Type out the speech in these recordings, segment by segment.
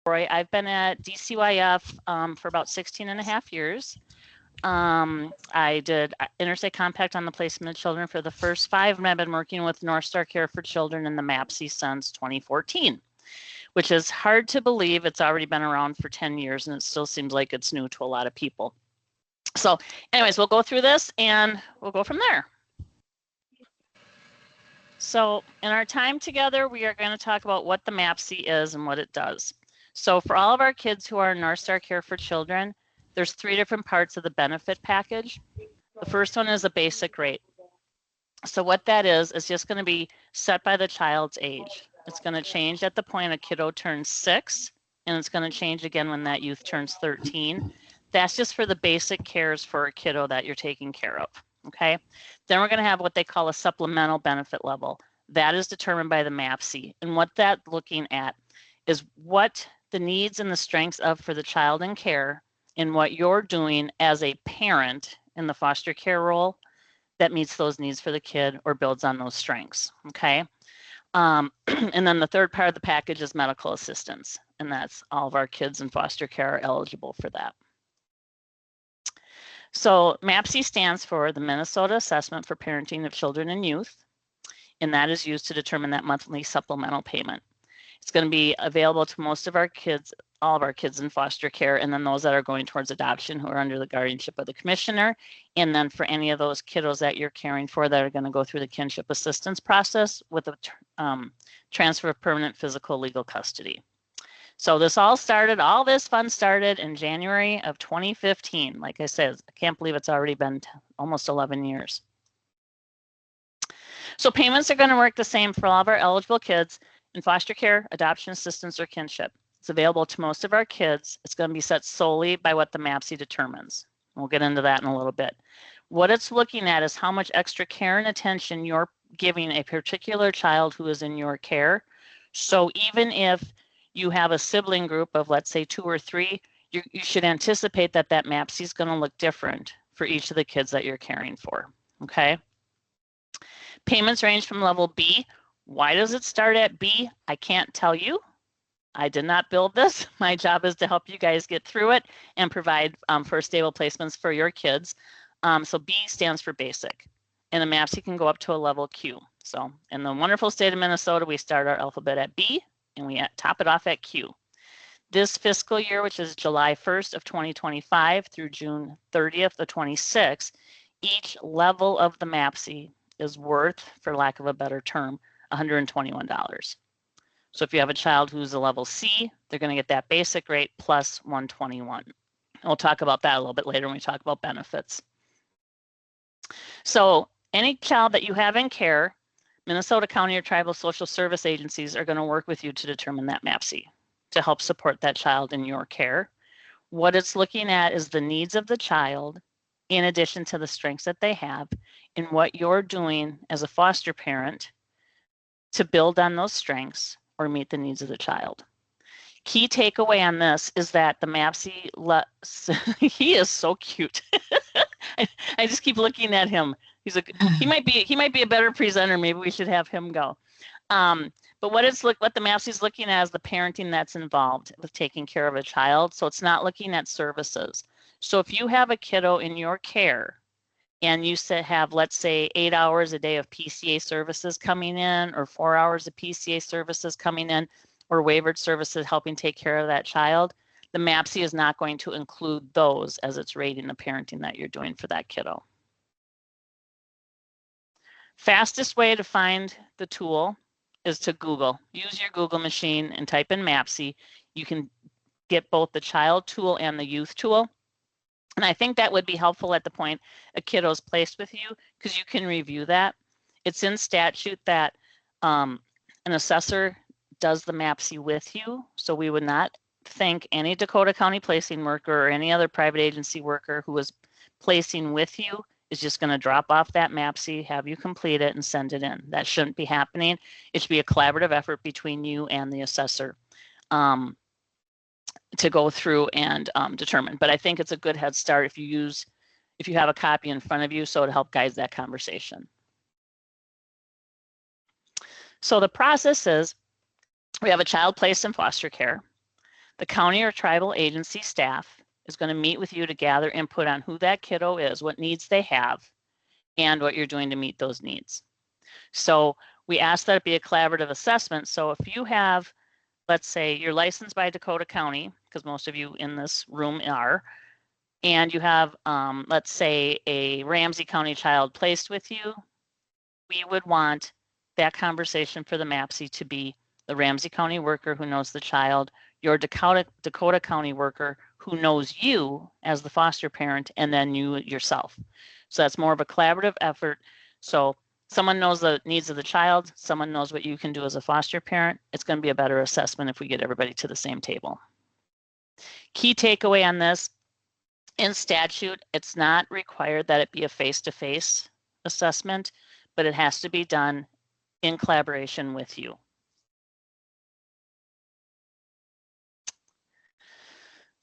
I've been at DCYF for about 16.5 years. I did interstate compact on the placement of children for the first 5, and I've been working with North Star Care for Children in the MAPCY since 2014, which is hard to believe. It's already been around for 10 years, and it still seems like it's new to a lot of people. So anyways, we'll go through this and we'll go from there. So in our time together, we are going to talk about what the MAPCY is and what it does. So for all of our kids who are in North Star Care for Children, there's 3 different parts of the benefit package. The first one is a basic rate. So what that is just going to be set by the child's age. It's going to change at the point a kiddo turns 6, and it's going to change again when that youth turns 13. That's just for the basic cares for a kiddo that you're taking care of, okay? Then we're going to have what they call a supplemental benefit level. That is determined by the MAPCY. And what that's looking at is what the needs and the strengths of for the child in care and what you're doing as a parent in the foster care role that meets those needs for the kid or builds on those strengths, okay? And then the third part of the package is medical assistance, and that's all of our kids in foster care are eligible for that. So MAPCY stands for the Minnesota Assessment for Parenting of Children and Youth, and that is used to determine that monthly supplemental payment. It's going to be available to most of our kids, all of our kids in foster care, and then those that are going towards adoption who are under the guardianship of the commissioner, and then for any of those kiddos that you're caring for that are going to go through the kinship assistance process with a transfer of permanent physical legal custody. So this all this fun started in January of 2015. Like I said, I can't believe it's already been almost 11 years. So payments are going to work the same for all of our eligible kids in foster care, adoption assistance, or kinship. It's available to most of our kids. It's going to be set solely by what the MAPCY determines. We'll get into that in a little bit. What it's looking at is how much extra care and attention you're giving a particular child who is in your care. So even if you have a sibling group of, let's say, 2 or 3, you should anticipate that that MAPCY is going to look different for each of the kids that you're caring for, okay? Payments range from level B. Why does it start at B? I can't tell you. I did not build this. My job is to help you guys get through it and provide for stable placements for your kids. So B stands for basic, and the MAPCY can go up to a level Q. So in the wonderful state of Minnesota, we start our alphabet at B, and we top it off at Q. This fiscal year, which is July 1st of 2025 through June 30th of 26, each level of the MAPCY is worth, for lack of a better term, $121. So if you have a child who's a level C, they're going to get that basic rate plus 121. We'll talk about that a little bit later when we talk about benefits. So any child that you have in care, Minnesota County or Tribal Social Service agencies are going to work with you to determine that MAPCY to help support that child in your care. What it's looking at is the needs of the child in addition to the strengths that they have and what you're doing as a foster parent to build on those strengths or meet the needs of the child. Key takeaway on this is that the MAPCY, he is so cute. I just keep looking at him. He might be a better presenter. Maybe we should have him go. But what the MAPCY is looking at is the parenting that's involved with taking care of a child. So it's not looking at services. So if you have a kiddo in your care and you have, let's say, 8 hours a day of PCA services coming in, or 4 hours of PCA services coming in, or waivered services helping take care of that child, the MAPCY is not going to include those as it's rating the parenting that you're doing for that kiddo. Fastest way to find the tool is to Google. Use your Google machine and type in MAPCY. You can get both the child tool and the youth tool. And I think that would be helpful at the point a kiddo is placed with you, because you can review that. It's in statute that an assessor does the MAPCY with you. So we would not think any Dakota County placing worker or any other private agency worker who is placing with you is just going to drop off that MAPCY, have you complete it, and send it in. That shouldn't be happening. It should be a collaborative effort between you and the assessor to go through and determine. But I think it's a good head start if you have a copy in front of you, so to help guide that conversation. So the process is, we have a child placed in foster care. The county or tribal agency staff is going to meet with you to gather input on who that kiddo is, what needs they have, and what you're doing to meet those needs. So we ask that it be a collaborative assessment. So if you have, let's say you're licensed by Dakota County, because most of you in this room are, and you have, let's say, a Ramsey County child placed with you, we would want that conversation for the MAPCY to be the Ramsey County worker who knows the child, your Dakota County worker who knows you as the foster parent, and then you yourself. So that's more of a collaborative effort. So someone knows the needs of the child, someone knows what you can do as a foster parent. It's going to be a better assessment if we get everybody to the same table. Key takeaway on this, in statute, it's not required that it be a face-to-face assessment, but it has to be done in collaboration with you.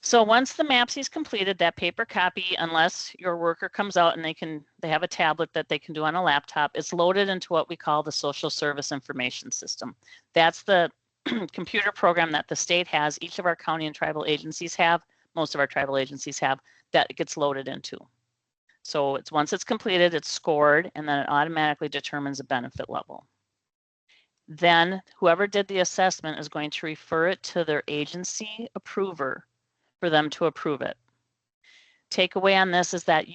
So once the MAPCY is completed, that paper copy, unless your worker comes out and they have a tablet that they can do on a laptop, it's loaded into what we call the Social Service Information System. That's the computer program that the state has, each of our county and tribal agencies have, most of our tribal agencies have, that it gets loaded into. So it's once it's completed, it's scored, and then it automatically determines a benefit level. Then whoever did the assessment is going to refer it to their agency approver for them to approve it. Takeaway on this is that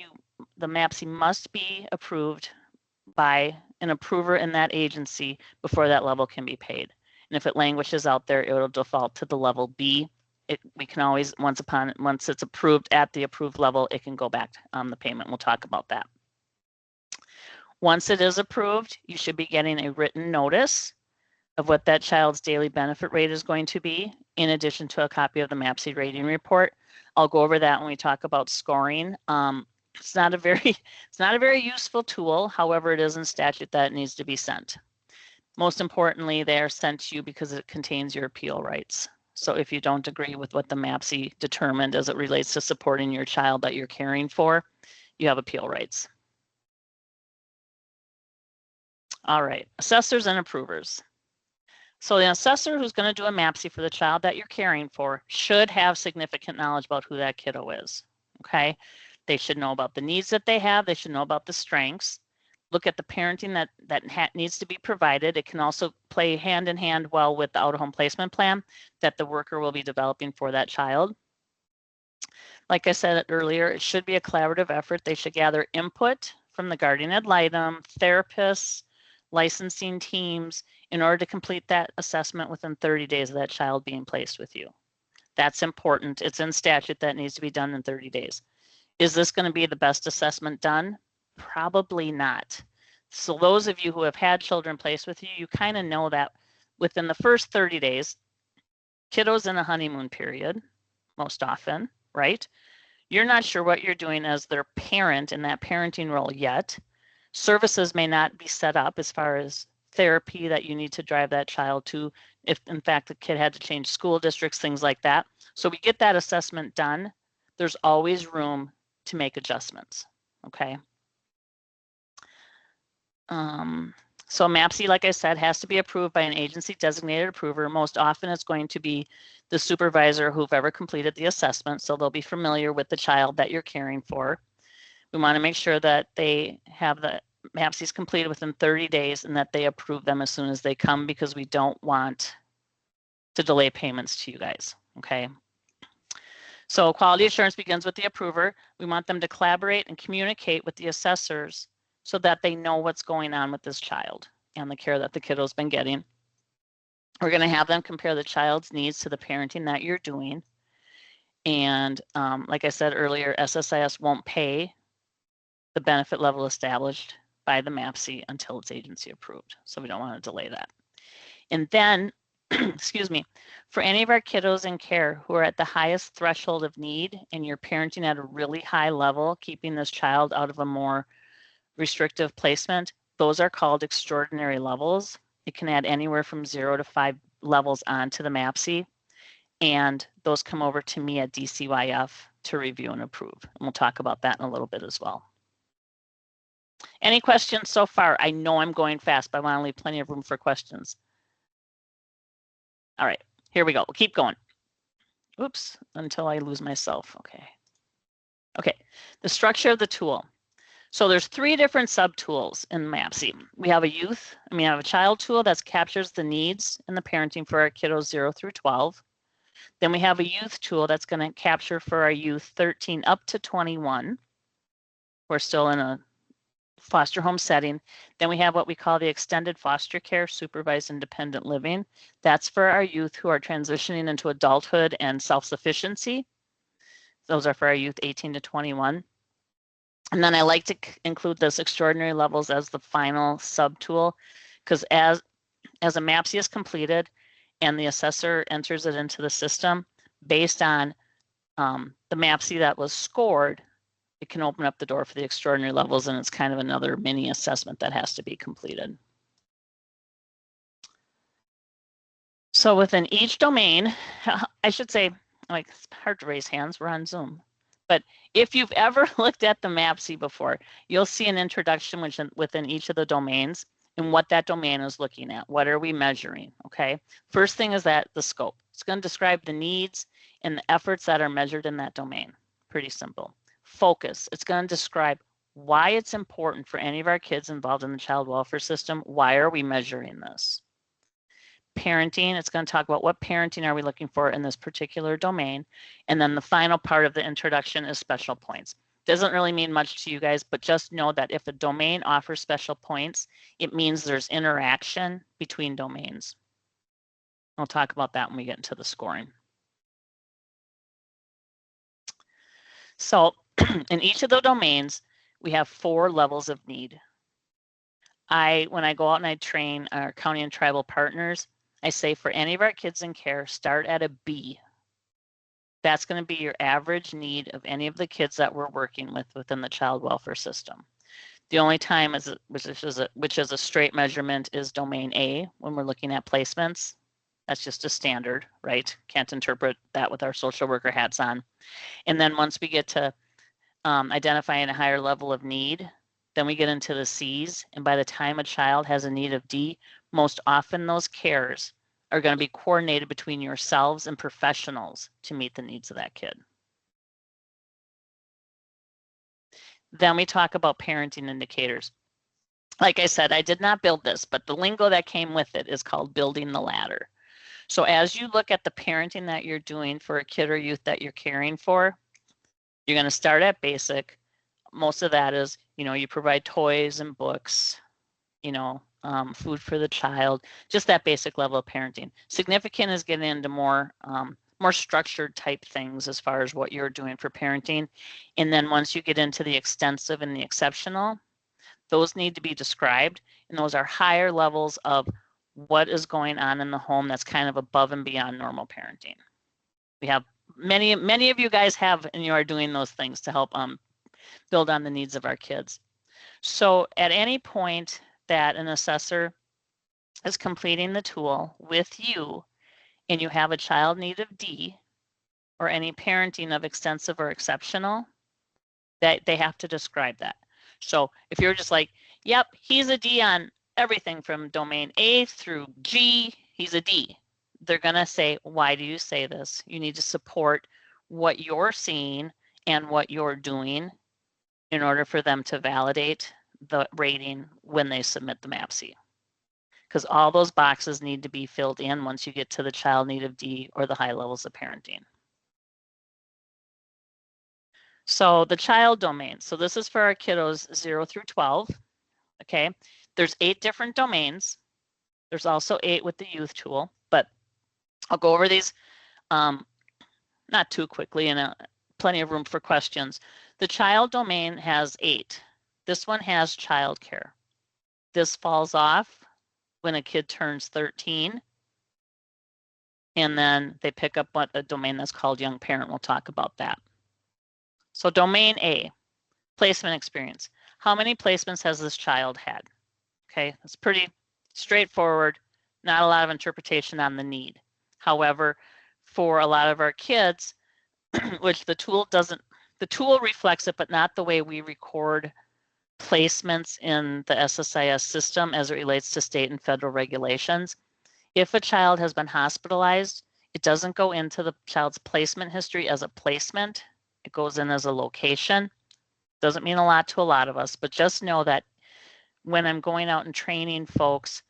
the MAPCY must be approved by an approver in that agency before that level can be paid. And if it languishes out there, it will default to the level B. We can always, once it's approved at the approved level, it can go back on the payment. We'll talk about that. Once it is approved, you should be getting a written notice of what that child's daily benefit rate is going to be, in addition to a copy of the MAPCY rating report. I'll go over that when we talk about scoring. It's not a very useful tool. However, it is in statute that it needs to be sent. Most importantly, they are sent to you because it contains your appeal rights. So if you don't agree with what the MAPCY determined as it relates to supporting your child that you're caring for, you have appeal rights. All right, assessors and approvers. So the assessor who's going to do a MAPCY for the child that you're caring for should have significant knowledge about who that kiddo is, okay? They should know about the needs that they have. They should know about the strengths. Look at the parenting that needs to be provided. It can also play hand in hand well with the out-of-home placement plan that the worker will be developing for that child. Like I said earlier, it should be a collaborative effort. They should gather input from the guardian ad litem, therapists, licensing teams, in order to complete that assessment within 30 days of that child being placed with you. That's important. It's in statute that needs to be done in 30 days. Is this going to be the best assessment done? Probably not. So those of you who have had children placed with you, you kind of know that within the first 30 days, kiddos in a honeymoon period, most often, right? You're not sure what you're doing as their parent in that parenting role yet. Services may not be set up as far as therapy that you need to drive that child to, if in fact the kid had to change school districts, things like that. So we get that assessment done. There's always room to make adjustments, okay? So MAPCY, like I said, has to be approved by an agency designated approver. Most often it's going to be the supervisor who've ever completed the assessment, so they'll be familiar with the child that you're caring for. We want to make sure that they have the MAPCYs completed within 30 days and that they approve them as soon as they come, because we don't want to delay payments to you guys, okay? So quality assurance begins with the approver. We want them to collaborate and communicate with the assessors so that they know what's going on with this child and the care that the kiddo's been getting. We're going to have them compare the child's needs to the parenting that you're doing. And like I said earlier, SSIS won't pay the benefit level established by the MAPCY until it's agency approved. So we don't want to delay that. And then, excuse me, for any of our kiddos in care who are at the highest threshold of need and you're parenting at a really high level, keeping this child out of a more restrictive placement, those are called extraordinary levels. It can add anywhere from 0 to 5 levels onto the MAPCY, and those come over to me at DCYF to review and approve. And we'll talk about that in a little bit as well. Any questions so far? I know I'm going fast, but I want to leave plenty of room for questions. All right, here we go. We'll keep going. Oops, until I lose myself. Okay, the structure of the tool. So there's 3 different subtools in MAPCY. We have a child tool that captures the needs and the parenting for our kiddos 0 through 12. Then we have a youth tool that's going to capture for our youth 13 up to 21. We're still in a foster home setting. Then we have what we call the extended foster care supervised independent living. That's for our youth who are transitioning into adulthood and self-sufficiency. Those are for our youth 18 to 21. And then I like to include this extraordinary levels as the final subtool, because as a MAPCY is completed and the assessor enters it into the system, based on the MAPCY that was scored, it can open up the door for the extraordinary levels, and it's kind of another mini assessment that has to be completed. So within each domain, I should say, like, it's hard to raise hands, we're on Zoom. But if you've ever looked at the MAPCY before, you'll see an introduction within each of the domains and what that domain is looking at. What are we measuring? Okay. First thing is that the scope. It's going to describe the needs and the efforts that are measured in that domain. Pretty simple. Focus. It's going to describe why it's important for any of our kids involved in the child welfare system. Why are we measuring this? Parenting, it's going to talk about what parenting are we looking for in this particular domain. And then the final part of the introduction is special points. Doesn't really mean much to you guys, but just know that if a domain offers special points, it means there's interaction between domains. I'll talk about that when we get into the scoring. So in each of the domains, we have 4 levels of need. When I go out and I train our county and tribal partners, I say for any of our kids in care, start at a B. That's going to be your average need of any of the kids that we're working with within the child welfare system. The only time which is a straight measurement is domain A when we're looking at placements. That's just a standard, right? Can't interpret that with our social worker hats on. And then once we get to identifying a higher level of need, then we get into the C's. And by the time a child has a need of D, most often those cares are going to be coordinated between yourselves and professionals to meet the needs of that kid. Then we talk about parenting indicators. Like I said, I did not build this, but the lingo that came with it is called building the ladder. So as you look at the parenting that you're doing for a kid or youth that you're caring for, you're going to start at basic. Most of that is, you provide toys and books, food for the child, just that basic level of parenting. Significant is getting into more structured type things as far as what you're doing for parenting. And then once you get into the extensive and the exceptional, those need to be described. And those are higher levels of what is going on in the home that's kind of above and beyond normal parenting. We have many of you guys have, and you are doing those things to help build on the needs of our kids. So at any point that an assessor is completing the tool with you and you have a child need of D or any parenting of extensive or exceptional, that they have to describe that. So if you're just like, yep, he's a D on everything from domain A through G, he's a D. They're going to say, why do you say this? You need to support what you're seeing and what you're doing in order for them to validate the rating when they submit the MAPCY. Because all those boxes need to be filled in once you get to the child need of D or the high levels of parenting. So the child domain. So this is for our kiddos 0 through 12. Okay. There's 8 different domains. There's also 8 with the youth tool, but I'll go over these not too quickly and plenty of room for questions. The child domain has 8. This one has childcare. This falls off when a kid turns 13. And then they pick up a domain that's called young parent. We'll talk about that. So domain A, placement experience. How many placements has this child had? Okay, it's pretty straightforward, not a lot of interpretation on the need. However, for a lot of our kids, which the tool reflects it, but not the way we record placements in the SSIS system as it relates to state and federal regulations. If a child has been hospitalized It doesn't go into the child's placement history as a placement. It goes in as a location. Doesn't mean a lot to a lot of us, but just know that when I'm going out and training folks,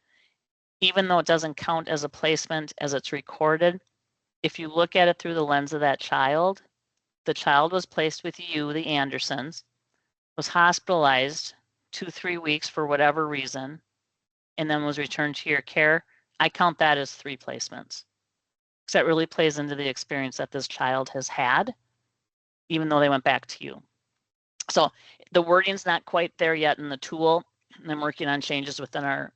even though it doesn't count as a placement as it's recorded, if you look at it through the lens of that child, the child was placed with you, the Andersons, was hospitalized 2-3 weeks for whatever reason, and then was returned to your care. I count that as 3 placements. Because that really plays into the experience that this child has had, even though they went back to you. So the wording's not quite there yet in the tool, and I'm working on changes within our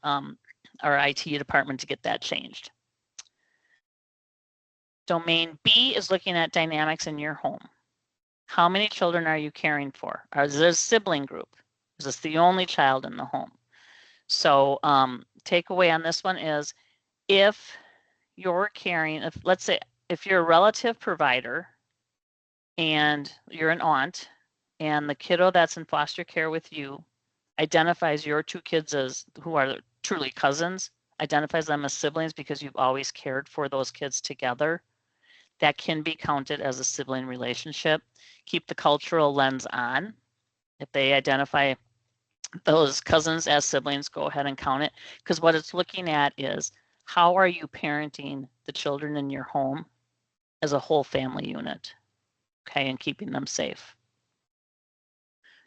IT department to get that changed. Domain B is looking at dynamics in your home. How many children are you caring for? Is there a sibling group? Is this the only child in the home? So takeaway on this one is, if you're caring, let's say if you're a relative provider and you're an aunt and the kiddo that's in foster care with you identifies your 2 kids as who are truly cousins, identifies them as siblings because you've always cared for those kids together, that can be counted as a sibling relationship. Keep the cultural lens on. If they identify those cousins as siblings, go ahead and count it, because what it's looking at is, how are you parenting the children in your home as a whole family unit, okay, and keeping them safe.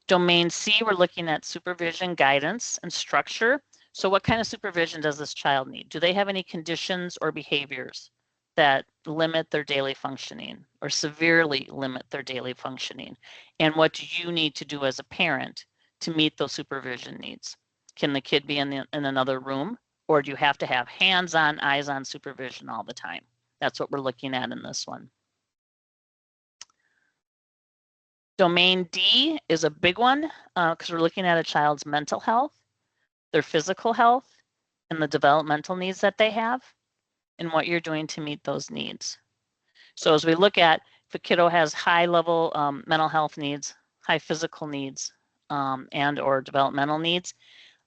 Domain C, we're looking at supervision, guidance, and structure. So what kind of supervision does this child need? Do they have any conditions or behaviors that limit their daily functioning or severely limit their daily functioning? And what do you need to do as a parent to meet those supervision needs? Can the kid be in another room, or do you have to have hands-on, eyes-on supervision all the time? That's what we're looking at in this one. Domain D is a big one because we're looking at a child's mental health, their physical health, and the developmental needs that they have, and what you're doing to meet those needs. So as we look at, if a kiddo has high level mental health needs, high physical needs, and or developmental needs,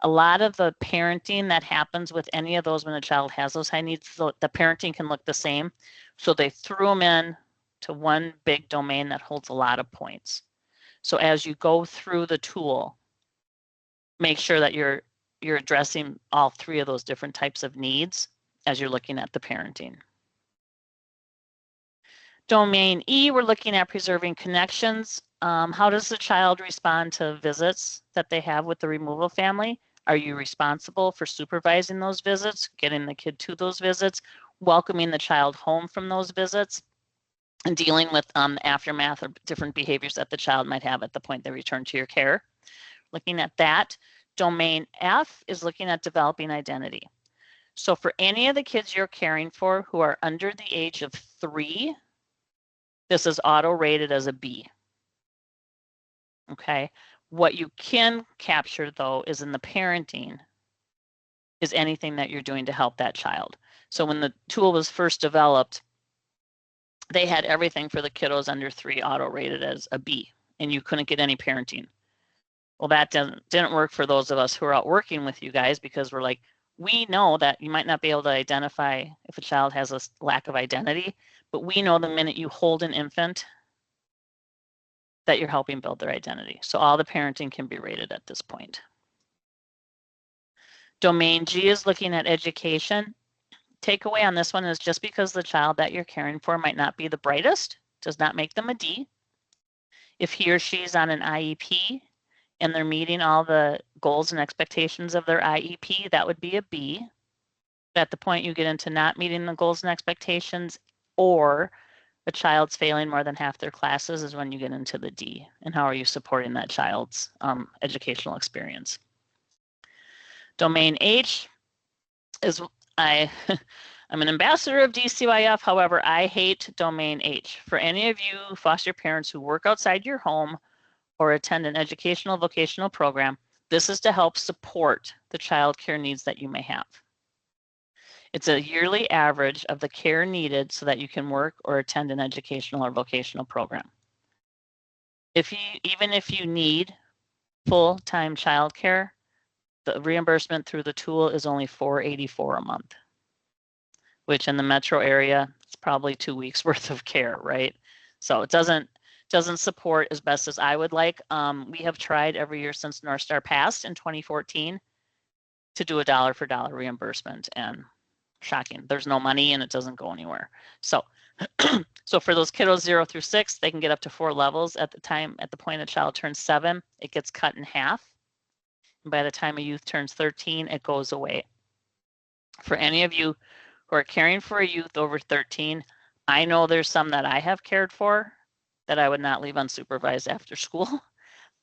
a lot of the parenting that happens with any of those when a child has those high needs, so the parenting can look the same. So they threw them in to one big domain that holds a lot of points. So as you go through the tool, make sure that you're addressing all 3 of those different types of needs as you're looking at the parenting. Domain E, we're looking at preserving connections. How does the child respond to visits that they have with the removal family? Are you responsible for supervising those visits, getting the kid to those visits, welcoming the child home from those visits, and dealing with the aftermath or different behaviors that the child might have at the point they return to your care? Looking at that. Domain F is looking at developing identity. So for any of the kids you're caring for who are under the age of 3, this is auto-rated as a B. Okay. What you can capture, though, is in the parenting, is anything that you're doing to help that child. So when the tool was first developed, they had everything for the kiddos under 3 auto-rated as a B, and you couldn't get any parenting. Well, that didn't work for those of us who are out working with you guys, because we're like, we know that you might not be able to identify if a child has a lack of identity, but we know the minute you hold an infant that you're helping build their identity. So all the parenting can be rated at this point. Domain G is looking at education. Takeaway on this one is, just because the child that you're caring for might not be the brightest does not make them a D. If he or she is on an IEP and they're meeting all the goals and expectations of their IEP, that would be a B. At the point you get into not meeting the goals and expectations, or a child's failing more than half their classes, is when you get into the D. And how are you supporting that child's educational experience? Domain H is, I'm an ambassador of DCYF. However, I hate Domain H. For any of you foster parents who work outside your home or attend an educational vocational program, this is to help support the child care needs that you may have. It's a yearly average of the care needed so that you can work or attend an educational or vocational program. Even if you need full-time childcare, the reimbursement through the tool is only $484 a month, which in the metro area, it's probably 2 weeks worth of care, right? So it doesn't support as best as I would like. We have tried every year since North Star passed in 2014 to do a dollar for dollar reimbursement, and shocking, there's no money and it doesn't go anywhere. So so for those kiddos 0 through 6, they can get up to 4 levels at the point a child turns 7, it gets cut in half. And by the time a youth turns 13, it goes away. For any of you who are caring for a youth over 13, I know there's some that I have cared for that I would not leave unsupervised after school,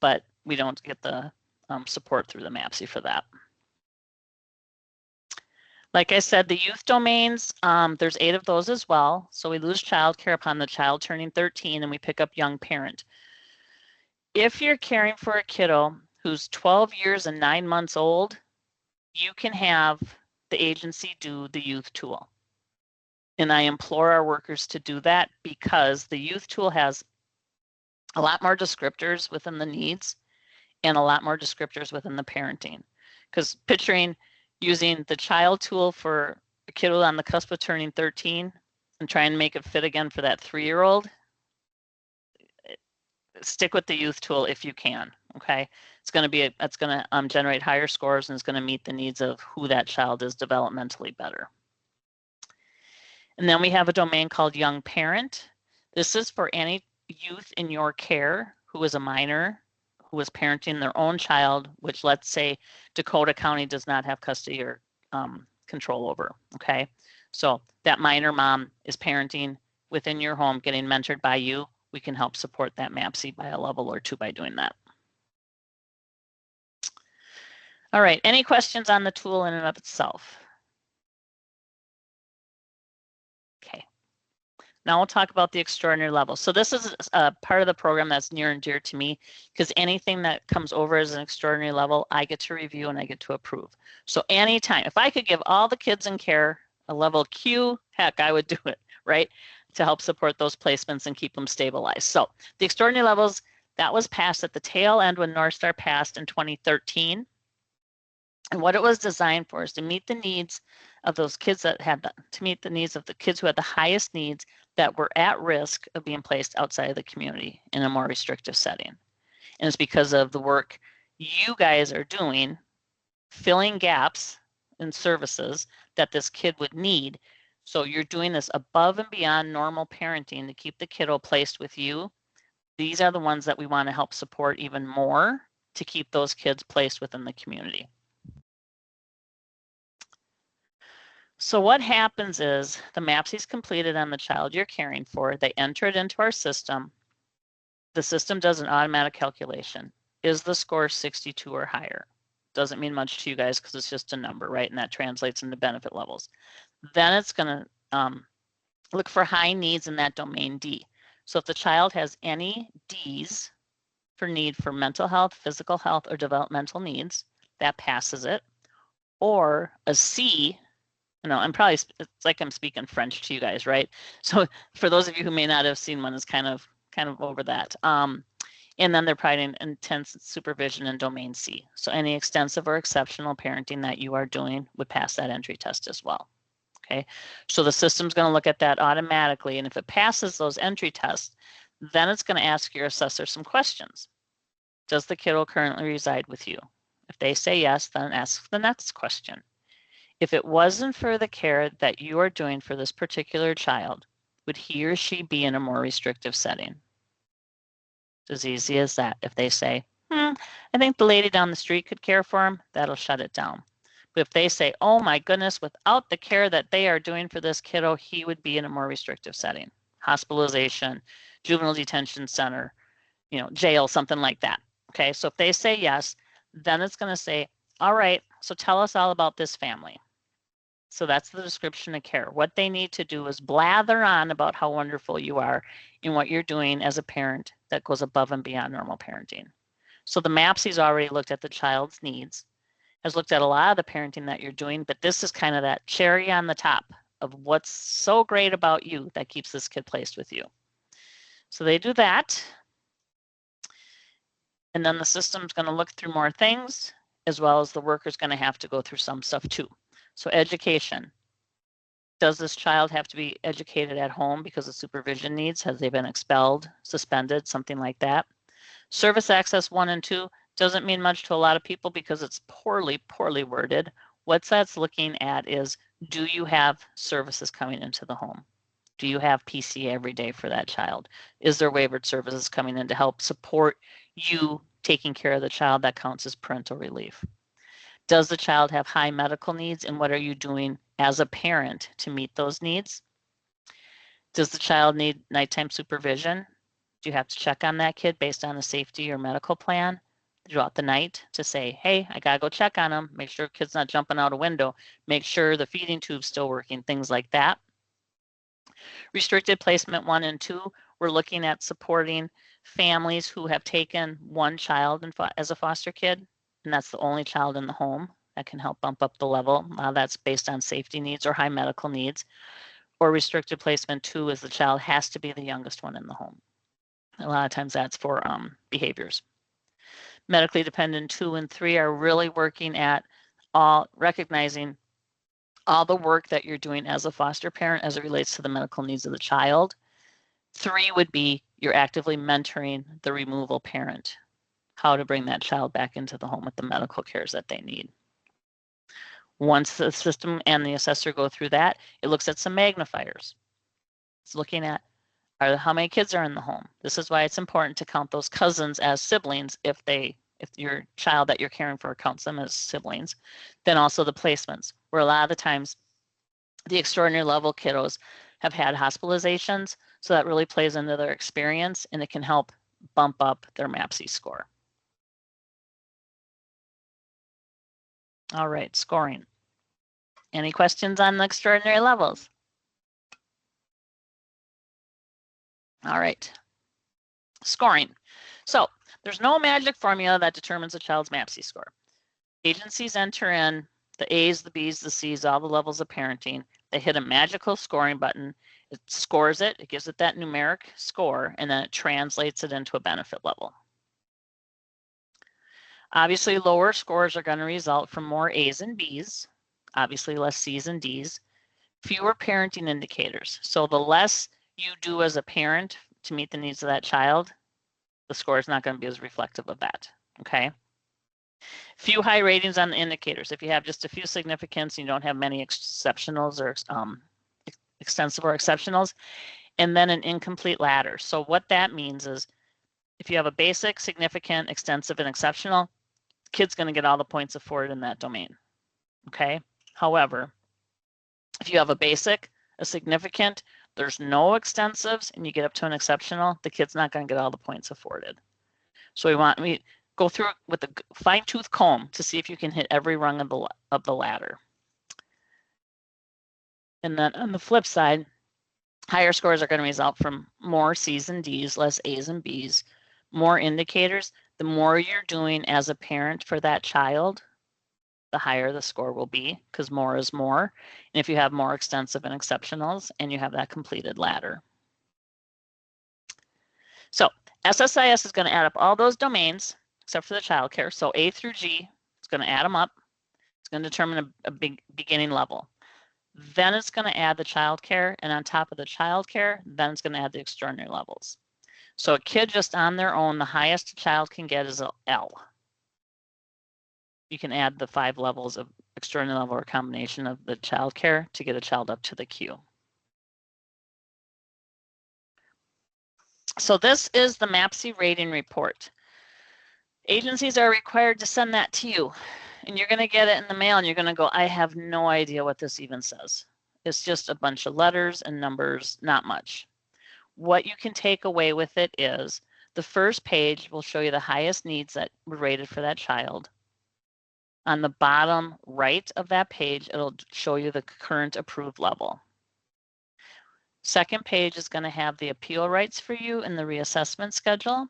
but we don't get the support through the MAPCY for that. Like I said, the youth domains, there's 8 of those as well. So we lose childcare upon the child turning 13 and we pick up young parent. If you're caring for a kiddo who's 12 years and 9 months old, you can have the agency do the youth tool. And I implore our workers to do that because the youth tool has a lot more descriptors within the needs and a lot more descriptors within the parenting. Because picturing using the child tool for a kiddo on the cusp of turning 13 and try and make it fit again for that 3-year-old, stick with the youth tool if you can. Okay, it's going to generate higher scores and it's going to meet the needs of who that child is developmentally better. And then we have a domain called young parent. This is for any youth in your care who is a minor, who is parenting their own child, which let's say Dakota County does not have custody or control over, okay? So that minor mom is parenting within your home, getting mentored by you. We can help support that MAPCY by a level or 2 by doing that. All right, any questions on the tool in and of itself? Okay. Now we'll talk about the extraordinary level. So this is a part of the program that's near and dear to me because anything that comes over as an extraordinary level, I get to review and I get to approve. So anytime, if I could give all the kids in care a level Q, heck, I would do it, right? To help support those placements and keep them stabilized. So the extraordinary levels, that was passed at the tail end when North Star passed in 2013. And what it was designed for is to meet the needs of those kids that had to meet the needs of the kids who had the highest needs that were at risk of being placed outside of the community in a more restrictive setting. And it's because of the work you guys are doing, filling gaps in services that this kid would need. So you're doing this above and beyond normal parenting to keep the kiddo placed with you. These are the ones that we want to help support even more to keep those kids placed within the community. So what happens is the MAPCY is completed on the child you're caring for. They enter it into our system. The system does an automatic calculation. Is the score 62 or higher? Doesn't mean much to you guys because it's just a number, right? And that translates into benefit levels. Then it's going to look for high needs in that domain D. So if the child has any Ds for need for mental health, physical health, or developmental needs, that passes it. Or a C, I'm probably, it's like I'm speaking French to you guys, right? So for those of you who may not have seen one, is kind of over that. And then they're providing intense supervision in domain C. So any extensive or exceptional parenting that you are doing would pass that entry test as well. Okay, so the system's going to look at that automatically, and if it passes those entry tests, then it's going to ask your assessor some questions. Does the kiddo currently reside with you? If they say yes, then ask the next question. If it wasn't for the care that you are doing for this particular child, would he or she be in a more restrictive setting? It's as easy as that. If they say, I think the lady down the street could care for him, that'll shut it down. But if they say, oh my goodness, without the care that they are doing for this kiddo, he would be in a more restrictive setting, hospitalization, juvenile detention center, jail, something like that. Okay, so if they say yes, then it's going to say, all right, so tell us all about this family. So that's the description of care. What they need to do is blather on about how wonderful you are in what you're doing as a parent that goes above and beyond normal parenting. So the MAPCY's already looked at the child's needs, has looked at a lot of the parenting that you're doing, but this is kind of that cherry on the top of what's so great about you that keeps this kid placed with you. So they do that. And then the system's going to look through more things, as well as the worker's going to have to go through some stuff too. So education. Does this child have to be educated at home because of supervision needs? Has they been expelled, suspended, something like that? Service access 1 and 2 doesn't mean much to a lot of people because it's poorly worded. What that's looking at is, do you have services coming into the home? Do you have PC every day for that child? Is there waivered services coming in to help support you taking care of the child? That counts as parental relief. Does the child have high medical needs, and what are you doing as a parent to meet those needs? Does the child need nighttime supervision? Do you have to check on that kid based on a safety or medical plan throughout the night to say, hey, I gotta go check on him, make sure kid's not jumping out a window, make sure the feeding tube's still working, things like that. Restricted placement 1 and 2, we're looking at supporting families who have taken one child as a foster kid, and that's the only child in the home. That can help bump up the level. That's based on safety needs or high medical needs. Or restricted placement 2 is the child has to be the youngest one in the home. A lot of times that's for behaviors. Medically dependent 2 and 3 are really working at recognizing all the work that you're doing as a foster parent as it relates to the medical needs of the child. 3 would be you're actively mentoring the removal parent, how to bring that child back into the home with the medical cares that they need. Once the system and the assessor go through that, it looks at some magnifiers. It's looking at how many kids are in the home. This is why it's important to count those cousins as siblings if your child that you're caring for counts them as siblings. Then also the placements, where a lot of the times the extraordinary level kiddos have had hospitalizations, so that really plays into their experience and it can help bump up their MAPCY score. All right, scoring. Any questions on the extraordinary levels? All right, scoring. So there's no magic formula that determines a child's MAPCY score. Agencies enter in the A's, the B's, the C's, all the levels of parenting. They hit a magical scoring button. It scores it, it gives it that numeric score, and then it translates it into a benefit level. Obviously, lower scores are going to result from more A's and B's, obviously less C's and D's, fewer parenting indicators. So the less you do as a parent to meet the needs of that child, the score is not going to be as reflective of that, okay? Few high ratings on the indicators. If you have just a few significance, you don't have many exceptionals or extensive or exceptionals, and then an incomplete ladder. So what that means is if you have a basic, significant, extensive, and exceptional, the kid's going to get all the points afforded in that domain, okay? However, if you have a basic, a significant, there's no extensives, and you get up to an exceptional, the kid's not going to get all the points afforded. So we go through it with a fine-tooth comb to see if you can hit every rung of the ladder. And then on the flip side, higher scores are going to result from more C's and D's, less A's and B's, more indicators. The more you're doing as a parent for that child, the higher the score will be, because more is more. And if you have more extensive and exceptionals and you have that completed ladder. So SSIS is going to add up all those domains except for the child care. So A through G, it's going to add them up. It's going to determine a big beginning level. Then it's going to add the child care, and on top of the child care, then it's going to add the extraordinary levels. So a kid just on their own, the highest a child can get is an L. You can add the 5 levels of extraordinary level or combination of the child care to get a child up to the Q. So this is the MAPCY rating report. Agencies are required to send that to you, and you're going to get it in the mail, and you're going to go, I have no idea what this even says. It's just a bunch of letters and numbers, not much. What you can take away with it is the first page will show you the highest needs that were rated for that child. On the bottom right of that page, it'll show you the current approved level. Second page is going to have the appeal rights for you and the reassessment schedule.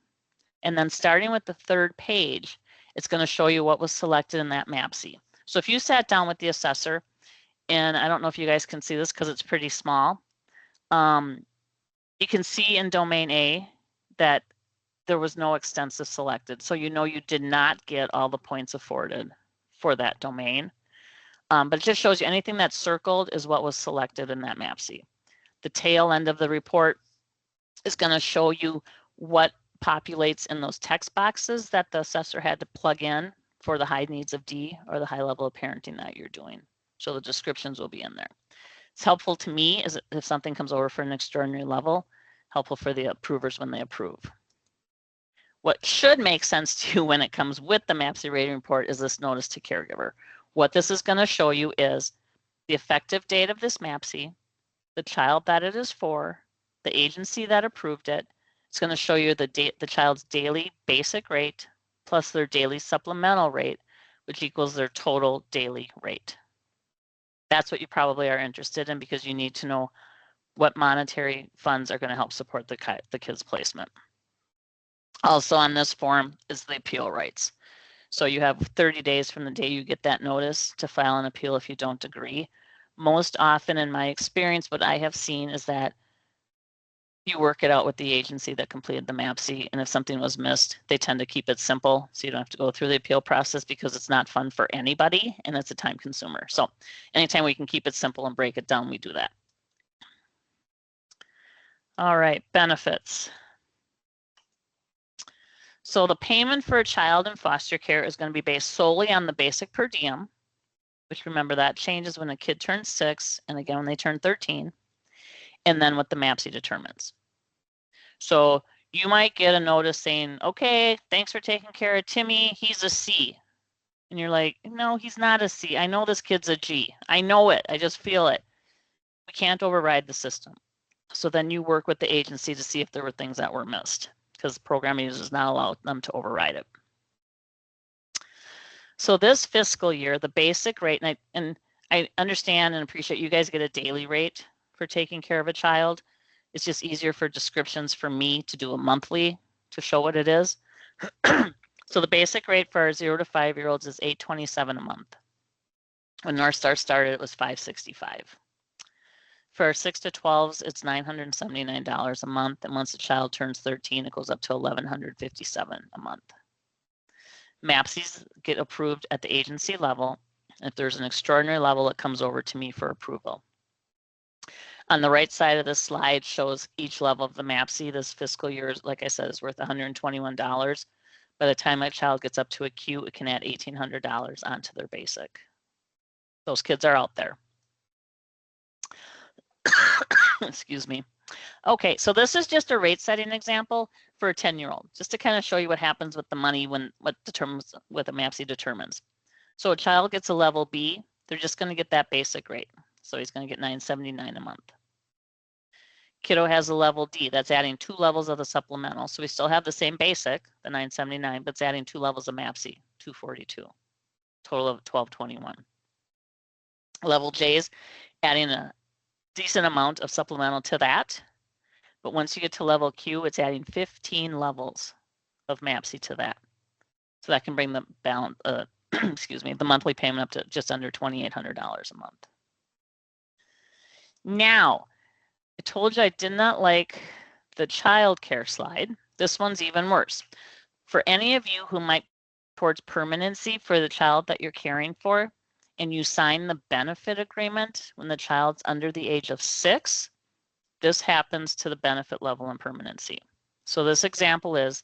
And then starting with the third page, it's going to show you what was selected in that MAPCY. So if you sat down with the assessor, and I don't know if you guys can see this because it's pretty small, you can see in domain A that there was no extensive selected. So you know you did not get all the points afforded for that domain. But it just shows you anything that's circled is what was selected in that MAPCY. The tail end of the report is going to show you what populates in those text boxes that the assessor had to plug in for the high needs of D or the high level of parenting that you're doing. So the descriptions will be in there. It's helpful to me is if something comes over for an extraordinary level, helpful for the approvers when they approve. What should make sense to you when it comes with the MAPCY rating report is this notice to caregiver. What this is going to show you is the effective date of this MAPCY, the child that it is for, the agency that approved it. It's going to show you the child's daily basic rate plus their daily supplemental rate, which equals their total daily rate. That's what you probably are interested in because you need to know what monetary funds are going to help support the kid's placement. Also on this form is the appeal rights. So you have 30 days from the day you get that notice to file an appeal if you don't agree. Most often in my experience, what I have seen is that you work it out with the agency that completed the MAPCY, and if something was missed, they tend to keep it simple so you don't have to go through the appeal process because it's not fun for anybody and it's a time consumer. So anytime we can keep it simple and break it down, we do that. All right, benefits. So the payment for a child in foster care is going to be based solely on the basic per diem, which remember that changes when a kid turns 6 and again when they turn 13, and then what the MAPCY determines. So you might get a notice saying, okay, thanks for taking care of Timmy, he's a C. And you're like, no, he's not a C. I know this kid's a G. I know it. I just feel it. We can't override the system. So then you work with the agency to see if there were things that were missed because programming does not allow them to override it. So this fiscal year, the basic rate, and I understand and appreciate you guys get a daily rate for taking care of a child. It's just easier for descriptions for me to do a monthly to show what it is. So the basic rate for our 0 to 5-year-olds is $827 a month. When North Star started, it was $565. For our 6 to 12s, it's $979 a month, and once a child turns 13, it goes up to $1,157 a month. MAPCYs get approved at the agency level. If there's an extraordinary level, it comes over to me for approval. On the right side of the slide shows each level of the MAPCY. This fiscal year, like I said, is worth $121. By the time a child gets up to a Q, it can add $1,800 onto their basic. Those kids are out there. Excuse me. Okay, so this is just a rate setting example for a 10-year-old, just to kind of show you what happens with the money when what a MAPCY determines. So a child gets a level B, they're just going to get that basic rate. So he's going to get $979 a month. Kiddo has a level D, that's adding 2 levels of the supplemental. So we still have the same basic, the $979, but it's adding 2 levels of MAPCY, $242, total of $1,221. Level J is adding a decent amount of supplemental to that. But once you get to level Q, it's adding 15 levels of MAPCY to that. So that can bring the balance, excuse me, the monthly payment up to just under $2,800 a month. Now, I told you I did not like the child care slide. This one's even worse. For any of you who might towards permanency for the child that you're caring for, and you sign the benefit agreement when the child's under the age of 6, this happens to the benefit level and permanency. So this example is,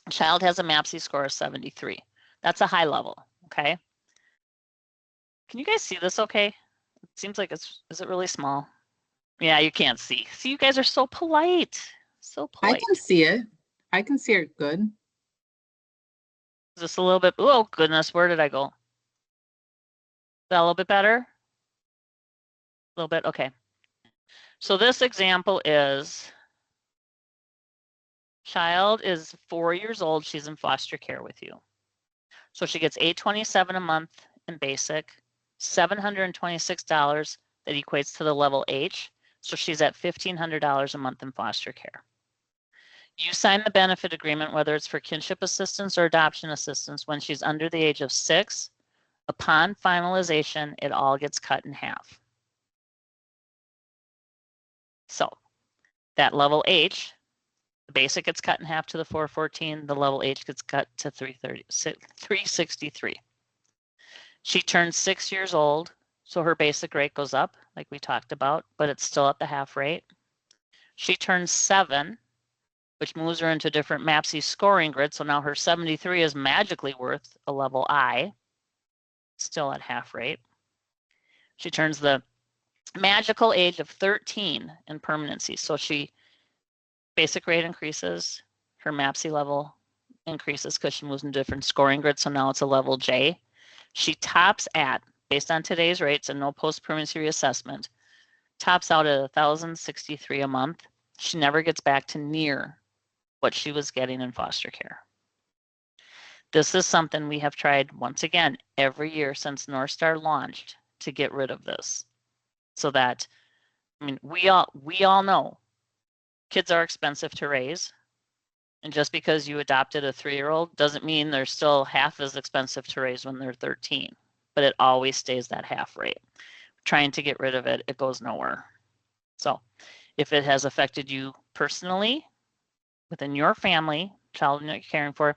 a child has a MAPCY score of 73. That's a high level, okay? Can you guys see this okay? It seems like is it really small? Yeah, you can't see. See, you guys are so polite. So polite. I can see it. I can see it good. Is this a little bit, oh goodness, where did I go? Is that a little bit better? A little bit, okay. So this example is, child is 4 years old, she's in foster care with you. So she gets $827 a month in basic, $726 that equates to the level H. So she's at $1,500 a month in foster care. You sign the benefit agreement, whether it's for kinship assistance or adoption assistance, when she's under the age of 6. Upon finalization, it all gets cut in half. So that level H, the basic gets cut in half to the 414, the level H gets cut to 363. She turns 6 years old, so her basic rate goes up, like we talked about, but it's still at the half rate. She turns 7, which moves her into a different MAPCY scoring grid. So now her 73 is magically worth a level I, still at half rate. She turns the magical age of 13 in permanency. So she basic rate increases, her MAPCY level increases because she moves into different scoring grids. So now it's a level J. She tops at, based on today's rates and no post-permanency reassessment, tops out at 1,063 a month. She never gets back to near what she was getting in foster care. This is something we have tried once again every year since North Star launched to get rid of this. So that, I mean, we all know kids are expensive to raise. And just because you adopted a 3-year-old doesn't mean they're still half as expensive to raise when they're 13, but it always stays that half rate. Trying to get rid of it, it goes nowhere. So if it has affected you personally, within your family, child you're caring for,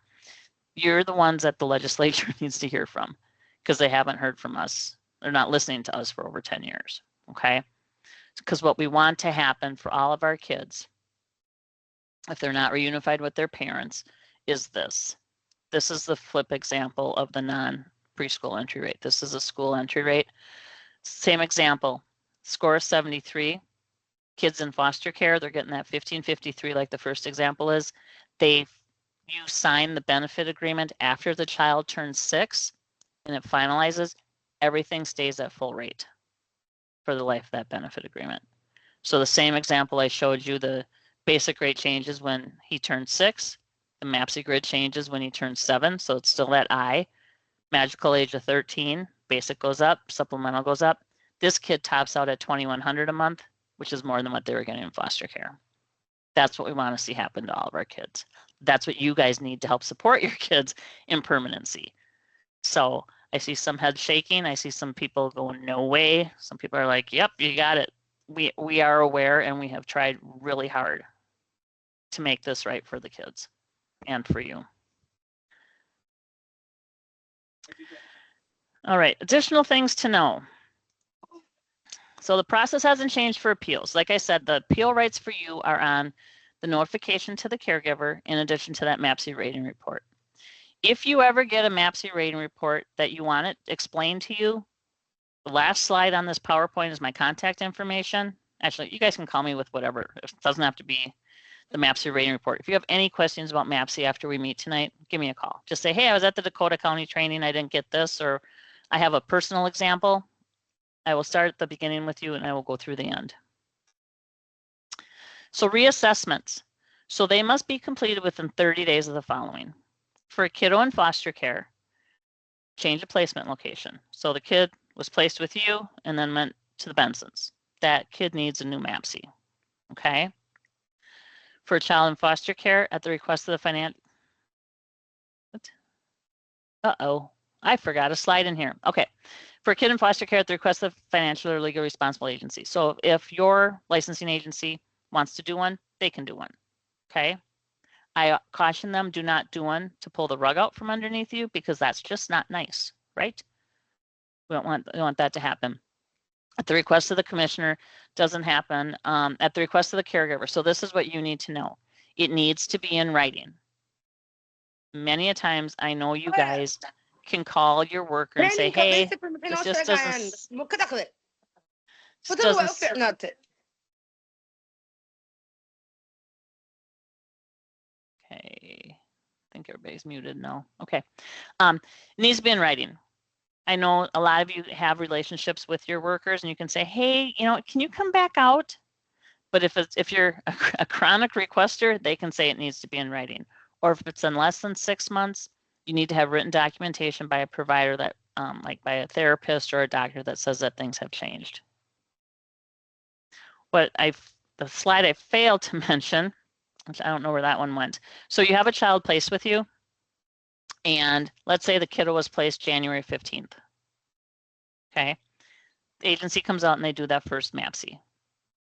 you're the ones that the legislature needs to hear from because they haven't heard from us. They're not listening to us for over 10 years, okay? Because what we want to happen for all of our kids, if they're not reunified with their parents, is this. This is the flip example of the non-preschool entry rate. This is a school entry rate. Same example, score of 73. Kids in foster care, they're getting that 1553 like the first example is. You sign the benefit agreement after the child turns 6 and it finalizes, everything stays at full rate for the life of that benefit agreement. So the same example I showed you, the basic rate changes when he turns 6, the MAPCY grid changes when he turns 7, so it's still that I. Magical age of 13, basic goes up, supplemental goes up. This kid tops out at $2,100 a month, which is more than what they were getting in foster care. That's what we want to see happen to all of our kids. That's what you guys need to help support your kids in permanency. So I see some heads shaking. I see some people going, no way. Some people are like, yep, you got it. We are aware and we have tried really hard to make this right for the kids and for you. All right, additional things to know. So the process hasn't changed for appeals. Like I said, the appeal rights for you are on the notification to the caregiver in addition to that MAPCY rating report. If you ever get a MAPCY rating report that you want it explained to you, the last slide on this PowerPoint is my contact information. Actually, you guys can call me with whatever. It doesn't have to be the MAPCY rating report. If you have any questions about MAPCY after we meet tonight, give me a call. Just say, hey, I was at the Dakota County training. I didn't get this, or I have a personal example. I will start at the beginning with you and I will go through the end. So reassessments. So they must be completed within 30 days of the following. For a kiddo in foster care, change of placement location. So the kid was placed with you and then went to the Bensons. That kid needs a new MAPCY, okay? For a child in foster care, at the request of the financial, I forgot a slide in here. Okay, for a kid in foster care, at the request of financial or legal responsible agency. So if your licensing agency wants to do one, they can do one, okay? I caution them, do not do one to pull the rug out from underneath you because that's just not nice, right? We don't want that to happen. At the request of the commissioner, doesn't happen. At the request of the caregiver. So this is what you need to know. It needs to be in writing. Many a times, I know you guys can call your worker and say, hey, this just doesn't okay, I think everybody's muted now. Okay, it needs to be in writing. I know a lot of you have relationships with your workers and you can say, hey, you know, can you come back out? But if you're a chronic requester, they can say it needs to be in writing. Or if it's in less than 6 months, you need to have written documentation by a provider that, like by a therapist or a doctor that says that things have changed. The slide I failed to mention, which I don't know where that one went. So you have a child placed with you, and let's say the kiddo was placed January 15th. Okay, the agency comes out and they do that first MAPCY.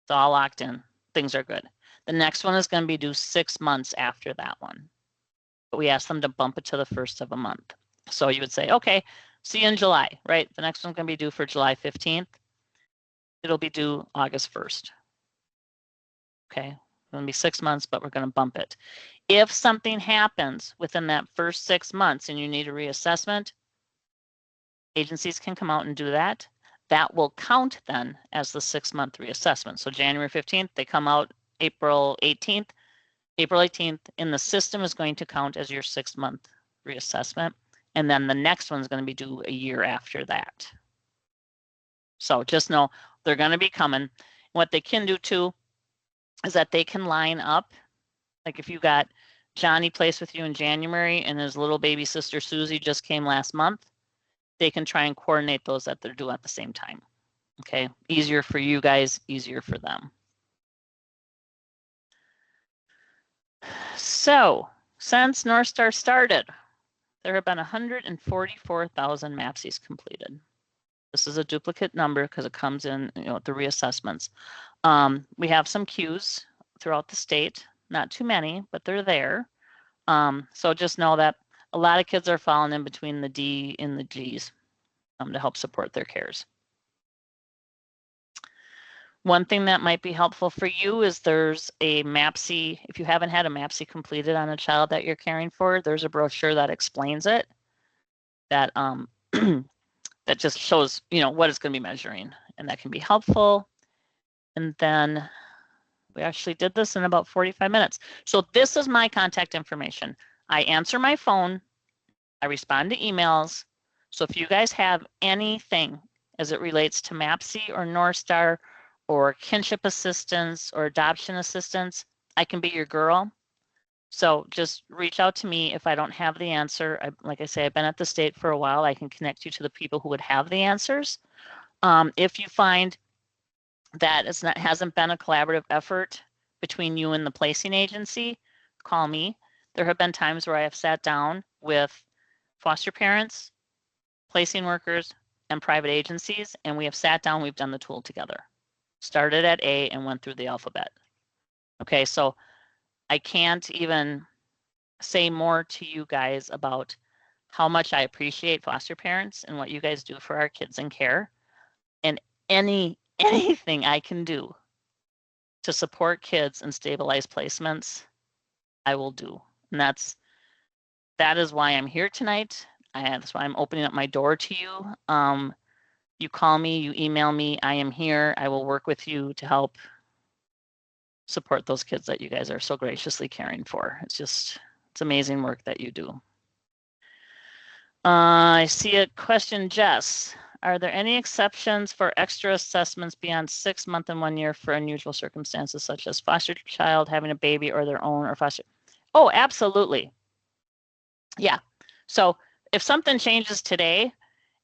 It's all locked in. Things are good. The next one is going to be due 6 months after that one. But we ask them to bump it to the first of a month. So you would say, okay, See you in July, right? The next one's going to be due for July 15th. It'll be due August 1st. Okay, it's going to be 6 months, but we're going to bump it. If something happens within that first 6 months and you need a reassessment, agencies can come out and do that. That will count then as the 6-month reassessment. So January 15th, they come out April 18th. April 18th in the system is going to count as your 6-month reassessment. And then the next one's going to be due a year after that. So just know they're going to be coming. What they can do too is that they can line up. Like if you got Johnny placed with you in January and his little baby sister Susie just came last month, they can try and coordinate those that they're due at the same time. Okay, easier for you guys, easier for them. So since North Star started, there have been 144,000 MAPCYs completed. This is a duplicate number because it comes in, the reassessments. We have some queues throughout the state, not too many, but they're there. So just know that a lot of kids are falling in between the D and the G's to help support their cares. One thing that might be helpful for you is there's a MAPCY. If you haven't had a MAPCY completed on a child that you're caring for, there's a brochure that explains it. That that just shows what it's going to be measuring, and that can be helpful. And then we actually did this in about 45 minutes. So this is my contact information. I answer my phone. I respond to emails. So if you guys have anything as it relates to MAPCY or North Star or kinship assistance or adoption assistance, I can be your girl. So just reach out to me if I don't have the answer. Like I say, I've been at the state for a while. I can connect you to the people who would have the answers. If you find that hasn't been a collaborative effort between you and the placing agency, call me. There have been times where I have sat down with foster parents, placing workers, and private agencies, and we have sat down, we've done the tool together. Started at A and went through the alphabet. Okay, so I can't even say more to you guys about how much I appreciate foster parents and what you guys do for our kids in care. And anything I can do to support kids and stabilize placements, I will do. And that is why I'm here tonight. That's why I'm opening up my door to you. You call me, you email me, I am here. I will work with you to help support those kids that you guys are so graciously caring for. It's amazing work that you do. I see a question, Jess. Are there any exceptions for extra assessments beyond 6 months and 1 year for unusual circumstances such as foster child having a baby or their own or foster? Oh, absolutely. Yeah. So if something changes today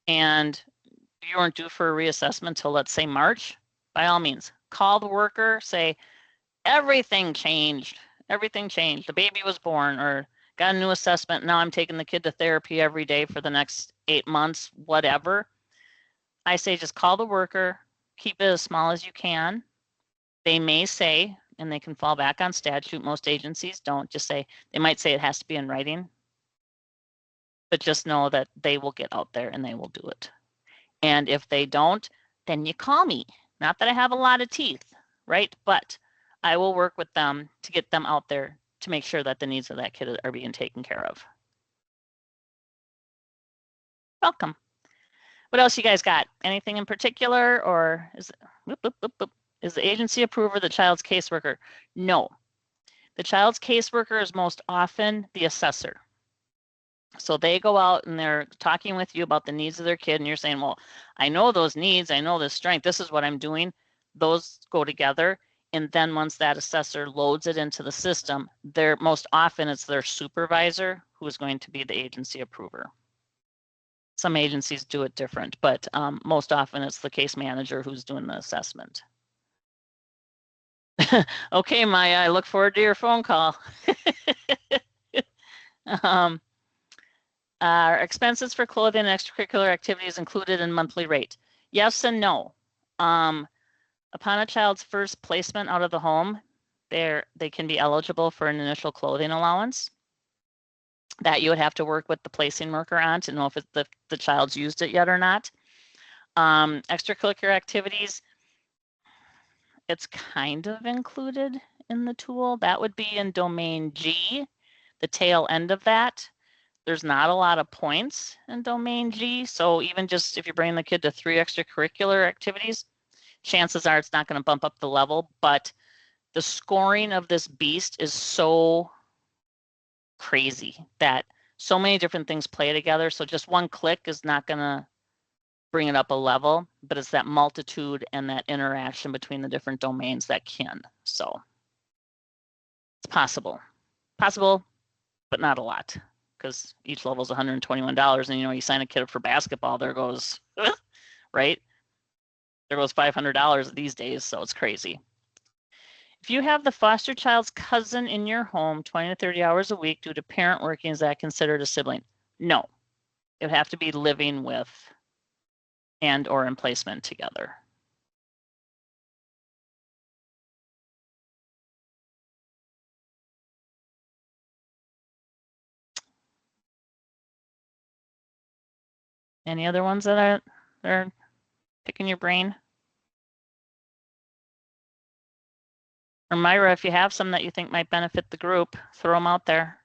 and you weren't due for a reassessment till, let's say, March, by all means, call the worker, say, everything changed. Everything changed. The baby was born or got a new assessment. Now I'm taking the kid to therapy every day for the next 8 months, whatever. I say just call the worker, keep it as small as you can. They may say, and they can fall back on statute, most agencies don't, just say, they might say it has to be in writing. But just know that they will get out there and they will do it. And if they don't, then you call me. Not that I have a lot of teeth, right? But I will work with them to get them out there to make sure that the needs of that kid are being taken care of. Welcome. What else you guys got? Anything in particular, or is the agency approver the child's caseworker? No. The child's caseworker is most often the assessor. So they go out and they're talking with you about the needs of their kid, and you're saying, well, I know those needs, I know this strength, this is what I'm doing. Those go together. And then once that assessor loads it into the system, most often it's their supervisor who is going to be the agency approver. Some agencies do it different, but most often it's the case manager who's doing the assessment. Okay, Maya, I look forward to your phone call. Are expenses for clothing and extracurricular activities included in monthly rate? Yes and no. Upon a child's first placement out of the home, they can be eligible for an initial clothing allowance. that you would have to work with the placing marker on to know if the child's used it yet or not. Extracurricular activities, it's kind of included in the tool. That would be in domain G, the tail end of that. There's not a lot of points in domain G. So even just if you bring the kid to 3 extracurricular activities, chances are it's not going to bump up the level, but the scoring of this beast is so crazy that so many different things play together. So just one click is not going to bring it up a level, but it's that multitude and that interaction between the different domains that can. So it's possible, but not a lot, because each level is $121. And you sign a kid up for basketball, there goes, right? There goes $500 these days. So it's crazy. If you have the foster child's cousin in your home 20 to 30 hours a week due to parent working, is that considered a sibling? No, it would have to be living with and or in placement together. Any other ones that are picking your brain? Or Myra, if you have some that you think might benefit the group, throw them out there.